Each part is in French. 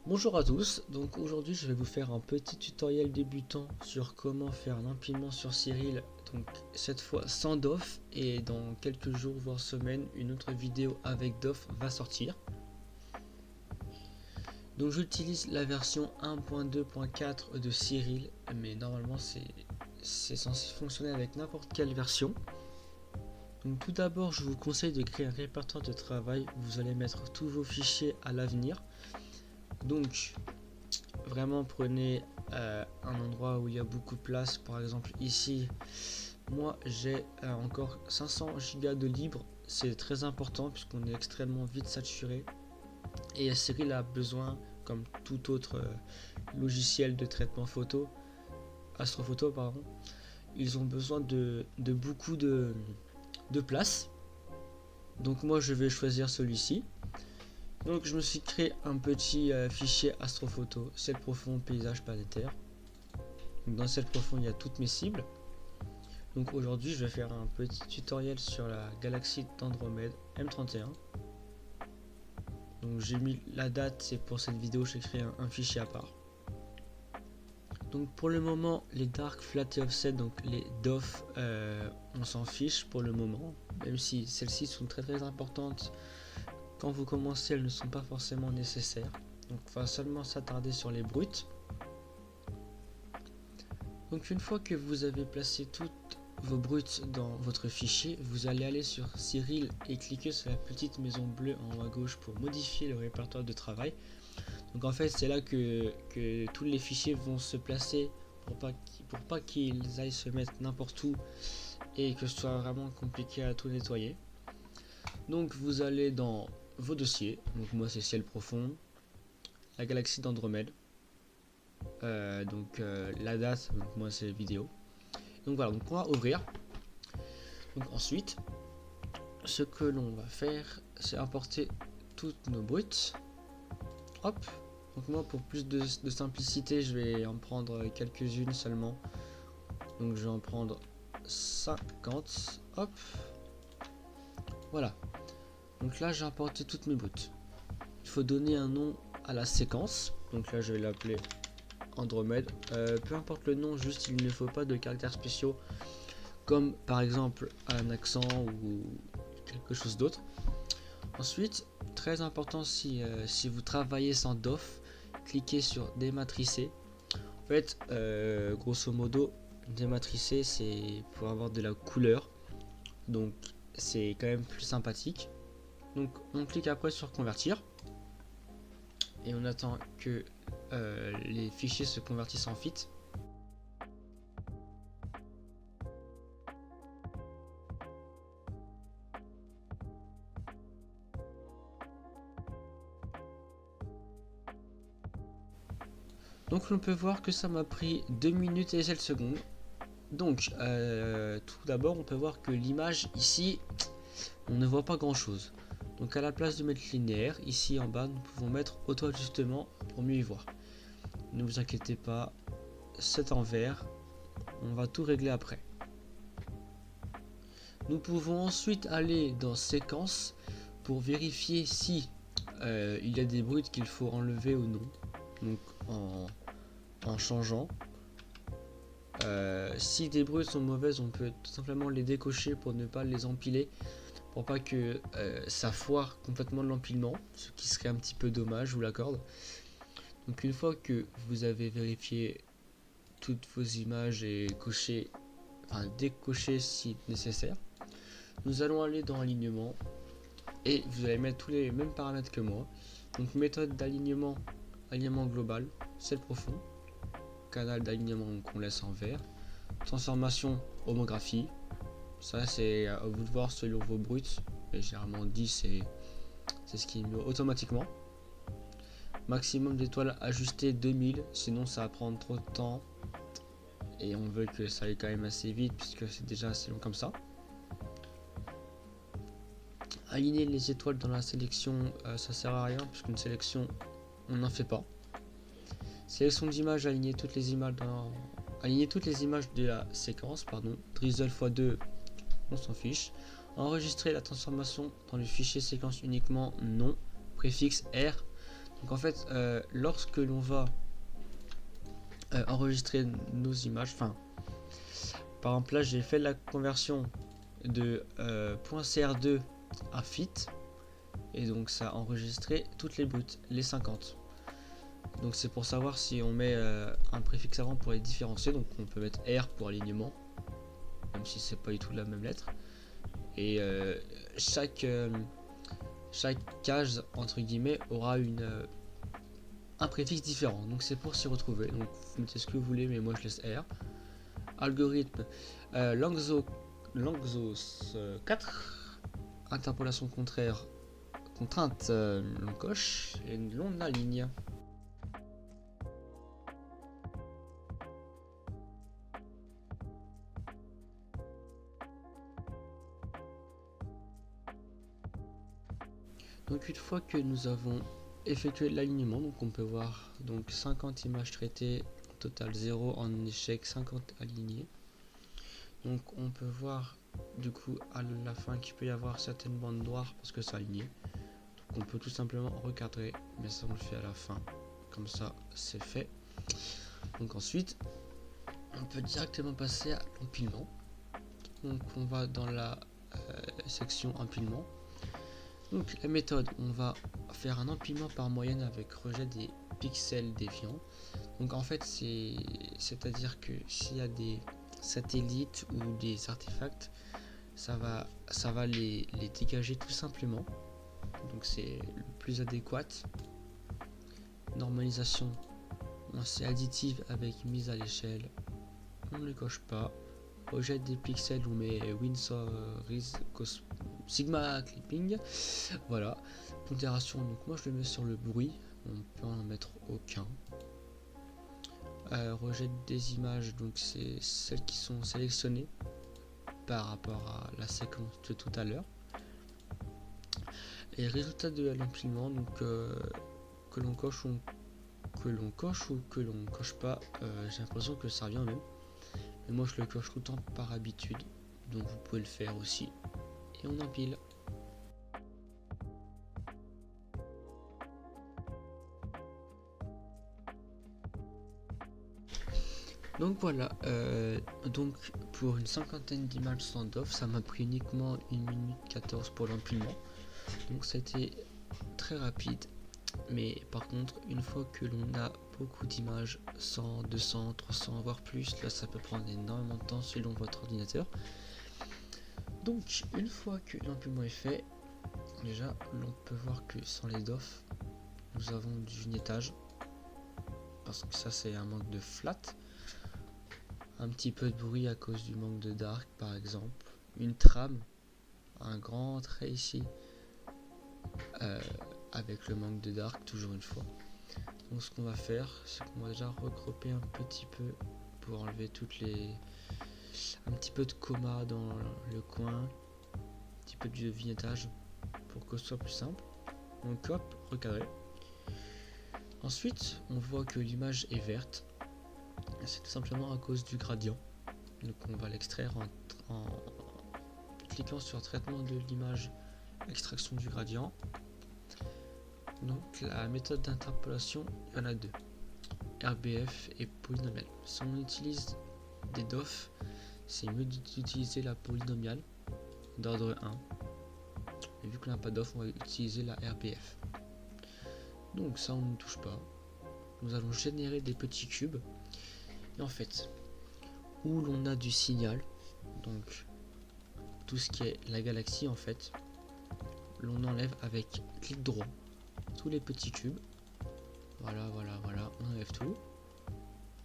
Bonjour à tous, donc aujourd'hui je vais vous faire un petit tutoriel débutant sur comment faire un empilement sur Cyril, donc cette fois sans DOF, et dans quelques jours voire semaines une autre vidéo avec DOF va sortir. Donc j'utilise la version 1.2.4 de Cyril, mais normalement c'est censé fonctionner avec n'importe quelle version. Donc tout d'abord je vous conseille de créer un répertoire de travail, vous allez mettre tous vos fichiers à l'avenir. Donc vraiment prenez un endroit où il y a beaucoup de place, par exemple ici moi j'ai encore 500 Go de libre, c'est très important puisqu'on est extrêmement vite saturé et Cyril a besoin, comme tout autre logiciel de traitement photo, astrophoto pardon, ils ont besoin de beaucoup de place. Donc moi je vais choisir celui-ci. Donc je me suis créé un petit fichier astrophoto, ciel profond, paysage planétaire. Donc dans ciel profond il y a toutes mes cibles. Donc aujourd'hui je vais faire un petit tutoriel sur la galaxie d'Andromède M31. Donc j'ai mis la date, c'est pour cette vidéo, j'ai créé un fichier à part. Donc pour le moment les dark, flat et offset, donc les DOF, on s'en fiche pour le moment, même si celles-ci sont très importantes. Quand vous commencez, elles ne sont pas forcément nécessaires. Donc on va seulement s'attarder sur les brutes. Donc une fois que vous avez placé toutes vos brutes dans votre fichier, vous allez aller sur Cyril et cliquer sur la petite maison bleue en haut à gauche pour modifier le répertoire de travail. Donc en fait c'est là que tous les fichiers vont se placer pour pas qu'ils aillent se mettre n'importe où et que ce soit vraiment compliqué à tout nettoyer. Donc vous allez dans vos dossiers, donc moi c'est ciel profond, la galaxie d'Andromède, la date, donc moi c'est vidéo. Donc voilà, donc on va ouvrir. Donc ensuite, ce que l'on va faire, c'est importer toutes nos brutes. Hop. Donc moi pour plus de simplicité, je vais en prendre quelques-unes seulement. Donc je vais en prendre 50. Hop. Voilà. Donc là j'ai importé toutes mes brutes. Il faut donner un nom à la séquence. Donc là je vais l'appeler Andromède. Peu importe le nom, juste il ne faut pas de caractères spéciaux comme par exemple un accent ou quelque chose d'autre. Ensuite, très important, si vous travaillez sans DOF, cliquez sur dématricer. En fait, grosso modo, dématricer c'est pour avoir de la couleur, donc c'est quand même plus sympathique. Donc on clique après sur convertir et on attend que les fichiers se convertissent en fit. Donc on peut voir que ça m'a pris 2 minutes et 7 secondes. Donc tout d'abord on peut voir que l'image ici on ne voit pas grand chose. Donc à la place de mettre linéaire, ici en bas nous pouvons mettre auto ajustement pour mieux y voir. Ne vous inquiétez pas, c'est en vert, on va tout régler après. Nous pouvons ensuite aller dans séquence pour vérifier si il y a des brutes qu'il faut enlever ou non. Donc en changeant. Si des brutes sont mauvaises, on peut tout simplement les décocher pour ne pas les empiler, pour pas que ça foire complètement l'empilement, ce qui serait un petit peu dommage, je vous l'accorde. Donc une fois que vous avez vérifié toutes vos images et décoché si nécessaire, nous allons aller dans alignement et vous allez mettre tous les mêmes paramètres que moi. Donc méthode d'alignement, alignement global, ciel profond, canal d'alignement qu'on laisse en vert, transformation, homographie, ça c'est à vous de voir selon vos brutes, mais généralement 10 c'est ce qui est mieux automatiquement. Maximum d'étoiles ajusté 2000, sinon ça va prendre trop de temps et on veut que ça aille quand même assez vite puisque c'est déjà assez long comme ça. Aligner les étoiles dans la sélection, ça sert à rien puisqu'une sélection on n'en fait pas. Sélection d'images, aligner toutes les images de la séquence, pardon. Drizzle x2, on s'en fiche. Enregistrer la transformation dans le fichier séquence uniquement, non. Préfixe R. Donc en fait, lorsque l'on va enregistrer nos images, enfin, par exemple là j'ai fait la conversion de .cr2 à fit, et donc ça a enregistré toutes les brutes, les 50. Donc c'est pour savoir si on met un préfixe avant pour les différencier. Donc on peut mettre R pour alignement, même si c'est pas du tout la même lettre. Et chaque case entre guillemets aura un préfixe différent. Donc c'est pour s'y retrouver. Donc vous mettez ce que vous voulez, mais moi je laisse R. Algorithme Langzos 4, interpolation contraire, contrainte l'on coche et l'on aligne. Donc une fois que nous avons effectué l'alignement, donc on peut voir donc 50 images traitées, total 0 en échec, 50 alignées. Donc on peut voir du coup à la fin qu'il peut y avoir certaines bandes noires parce que c'est aligné. Donc on peut tout simplement recadrer, mais ça on le fait à la fin. Comme ça c'est fait. Donc ensuite on peut directement passer à l'empilement. Donc on va dans la section empilement. Donc la méthode, on va faire un empilement par moyenne avec rejet des pixels déviants. Donc en fait c'est-à-dire que s'il y a des satellites ou des artefacts, ça va les dégager tout simplement. Donc c'est le plus adéquat. Normalisation, c'est additive avec mise à l'échelle, on ne le coche pas. Rejet des pixels, on met Windsor Sigma Clipping. Voilà. Pondération, donc moi je le mets sur le bruit, on peut en mettre aucun. Rejet des images, donc c'est celles qui sont sélectionnées par rapport à la séquence de tout à l'heure. Et résultat de l'empilement, donc que l'on coche ou que l'on coche pas, j'ai l'impression que ça revient au même. Mais moi je le coche tout le temps par habitude, donc vous pouvez le faire aussi. Et on empile. Donc voilà, donc pour une cinquantaine d'images stand-off, ça m'a pris uniquement 1 minute 14 pour l'empilement. Donc c'était très rapide. Mais par contre, une fois que l'on a beaucoup d'images, 100, 200, 300, voire plus, là ça peut prendre énormément de temps selon votre ordinateur. Donc une fois que l'empilement est fait, déjà l'on peut voir que sans les DOF, nous avons du vignettage. Parce que ça c'est un manque de flat. Un petit peu de bruit à cause du manque de dark par exemple. Une trame, un grand trait ici. Avec le manque de dark toujours une fois. Donc ce qu'on va faire, c'est qu'on va déjà recroper un petit peu pour enlever un petit peu de coma dans le coin, un petit peu de vignettage pour que ce soit plus simple. Donc hop, recadrer. Ensuite, on voit que l'image est verte. C'est tout simplement à cause du gradient. Donc on va l'extraire en cliquant sur traitement de l'image, extraction du gradient. Donc la méthode d'interpolation, il y en a deux, RBF et polynomial. Si on utilise des DOF, c'est mieux d'utiliser la polynomiale d'ordre 1. Et vu qu'on n'a pas d'off, on va utiliser la RBF. Donc ça on ne touche pas. Nous allons générer des petits cubes. Et en fait, où l'on a du signal, donc tout ce qui est la galaxie en fait, l'on enlève avec clic droit tous les petits cubes. Voilà, on enlève tout.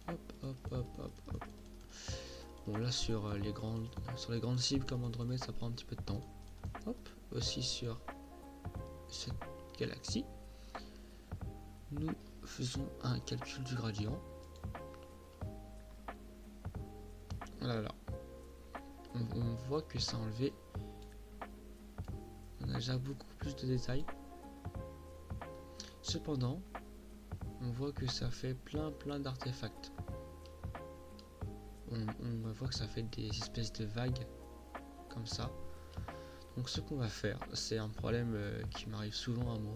Hop. Bon là sur les grandes cibles comme Andromède, ça prend un petit peu de temps. Hop, aussi sur cette galaxie, nous faisons un calcul du gradient. Voilà. On voit que ça a enlevé. On a déjà beaucoup plus de détails. Cependant, on voit que ça fait plein d'artefacts. On voit que ça fait des espèces de vagues comme ça. Donc ce qu'on va faire, c'est un problème qui m'arrive souvent à moi.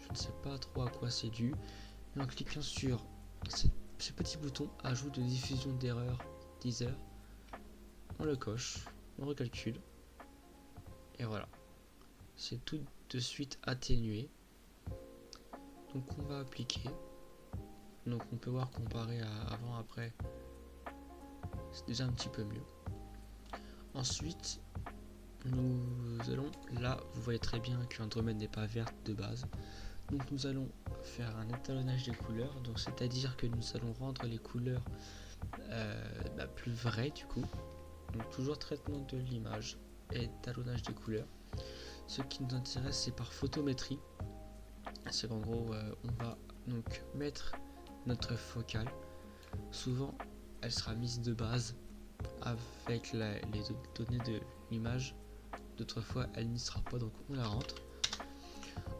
Je ne sais pas trop à quoi c'est dû. Et en cliquant sur ce petit bouton ajout de diffusion d'erreur Deezer, on le coche, on recalcule. Et voilà. C'est tout de suite atténué. Donc on va appliquer. Donc on peut voir comparé à avant après, c'est déjà un petit peu mieux. Ensuite, nous allons, là vous voyez très bien qu'Andromède n'est pas verte de base. Donc nous allons faire un étalonnage des couleurs. Donc c'est-à-dire que nous allons rendre les couleurs plus vraies du coup. Donc toujours traitement de l'image et étalonnage des couleurs. Ce qui nous intéresse c'est par photométrie. C'est qu'en gros on va donc mettre notre focale. Souvent elle sera mise de base avec les données de l'image. D'autres fois elle n'y sera pas, donc on la rentre.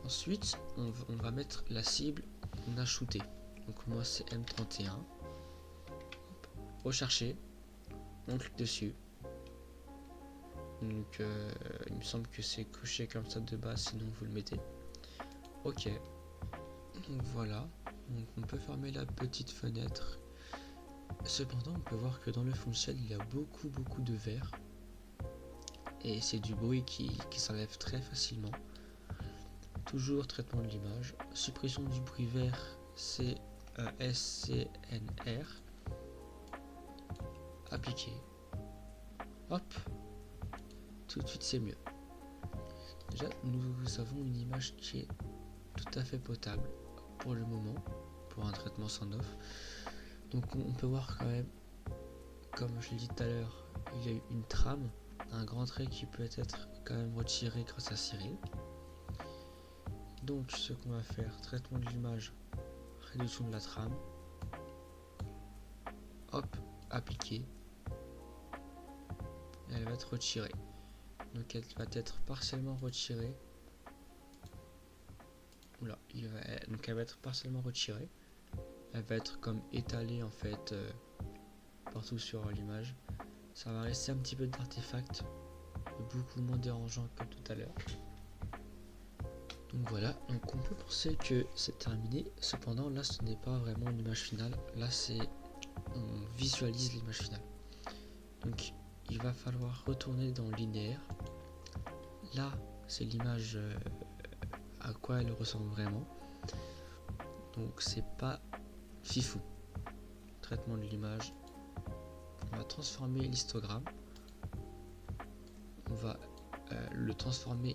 Ensuite on va mettre la cible qu'on a shootée. Donc moi c'est M31. Rechercher, on clique dessus. Donc il me semble que c'est coché comme ça de base, sinon vous le mettez. Ok. Donc voilà. Donc on peut fermer la petite fenêtre. Cependant on peut voir que dans le fond de ciel il y a beaucoup de vert. Et c'est du bruit qui s'enlève très facilement. Toujours traitement de l'image. Suppression du bruit vert, c'est SCNR. Appliquer. Hop. Tout de suite c'est mieux. Déjà nous avons une image qui est tout à fait potable pour le moment, pour un traitement sans off. Donc on peut voir quand même, comme je l'ai dit tout à l'heure, il y a eu une trame, un grand trait qui peut être quand même retiré grâce à Cyril. Donc ce qu'on va faire, traitement de l'image, réduction de la trame, hop, appliquer, et elle va être retirée. Donc elle va être partiellement retirée. Oula, donc elle va être partiellement retirée. Elle va être comme étalée en fait partout sur l'image. Ça va rester un petit peu d'artefact, beaucoup moins dérangeant que tout à l'heure. Donc voilà, donc on peut penser que c'est terminé. Cependant là ce n'est pas vraiment une image finale. Là on visualise l'image finale. Donc il va falloir retourner dans linéaire. Là c'est l'image à quoi elle ressemble vraiment. Donc c'est pas fifou. Traitement de l'image. On va transformer l'histogramme. On va le transformer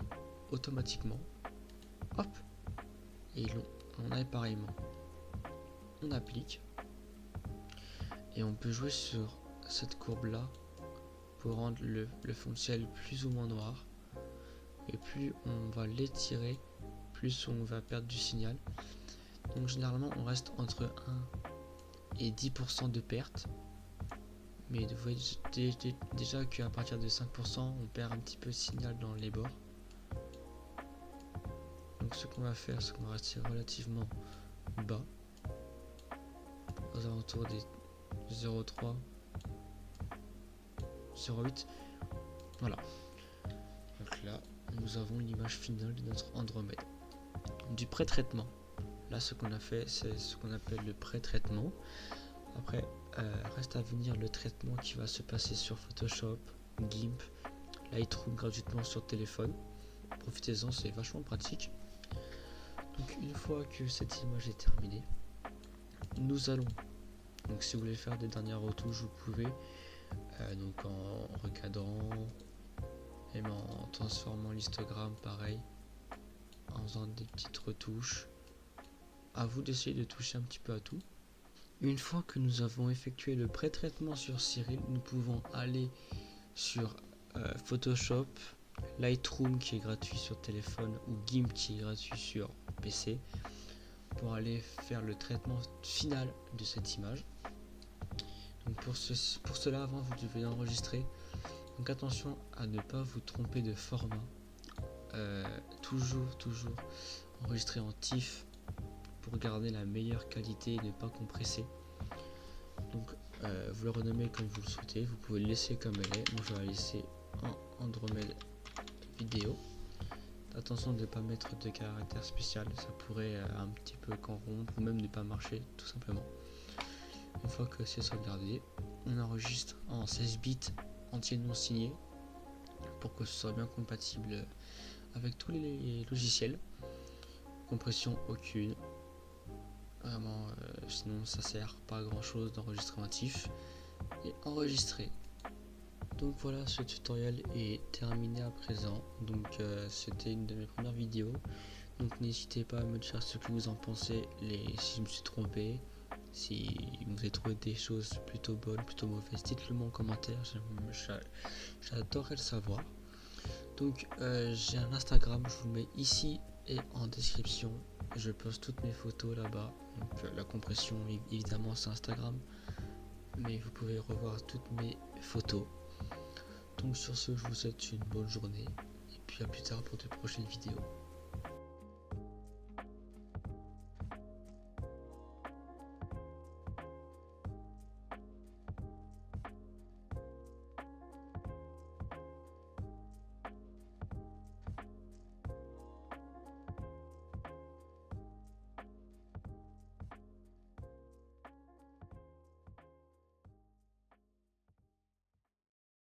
automatiquement. Hop. Et on a pareillement. On applique. Et on peut jouer sur cette courbe là pour rendre le fond de ciel plus ou moins noir. Et plus on va l'étirer, plus on va perdre du signal. Donc généralement on reste entre 1 et 10% de perte. Mais vous voyez déjà qu'à partir de 5% on perd un petit peu de signal dans les bords. Donc ce qu'on va faire, c'est qu'on va rester relativement bas, aux alentours des 0,3, 0,8. Voilà. Donc là, nous avons l'image finale de notre Andromède. Du pré-traitement. Là, ce qu'on a fait, c'est ce qu'on appelle le pré-traitement. Après, reste à venir le traitement qui va se passer sur Photoshop, GIMP, Lightroom gratuitement sur téléphone. Profitez-en, c'est vachement pratique. Donc une fois que cette image est terminée, nous allons, donc si vous voulez faire des dernières retouches, vous pouvez, donc en recadrant, et en transformant l'histogramme pareil, en faisant des petites retouches. À vous d'essayer de toucher un petit peu à tout. Une fois que nous avons effectué le pré-traitement sur Cyril, nous pouvons aller sur Photoshop, Lightroom qui est gratuit sur téléphone ou GIMP qui est gratuit sur PC pour aller faire le traitement final de cette image. Donc pour cela, avant vous devez enregistrer. Donc attention à ne pas vous tromper de format. Toujours enregistrer en TIFF pour garder la meilleure qualité et ne pas compresser. Donc vous le renommez comme vous le souhaitez. Vous pouvez le laisser comme elle est. Moi je vais la laisser en Andromède vidéo. attention de ne pas mettre de caractère spécial, ça pourrait un petit peu corrompre ou même ne pas marcher tout simplement. Une fois que c'est sauvegardé, on enregistre en 16 bits entier non signé pour que ce soit bien compatible avec tous les logiciels. Compression aucune, vraiment, sinon ça sert pas à grand chose d'enregistrer un TIFF et enregistrer. Donc voilà, ce tutoriel est terminé à présent. Donc c'était une de mes premières vidéos. Donc n'hésitez pas à me dire ce que vous en pensez, si je me suis trompé, si vous avez trouvé des choses plutôt bonnes, plutôt mauvaises, dites-le moi en commentaire, j'adorerais le savoir. Donc j'ai un Instagram, je vous le mets ici et en description. Je poste toutes mes photos là-bas. Donc la compression évidemment c'est Instagram, mais vous pouvez revoir toutes mes photos. Donc sur ce, je vous souhaite une bonne journée et puis à plus tard pour de prochaines vidéos.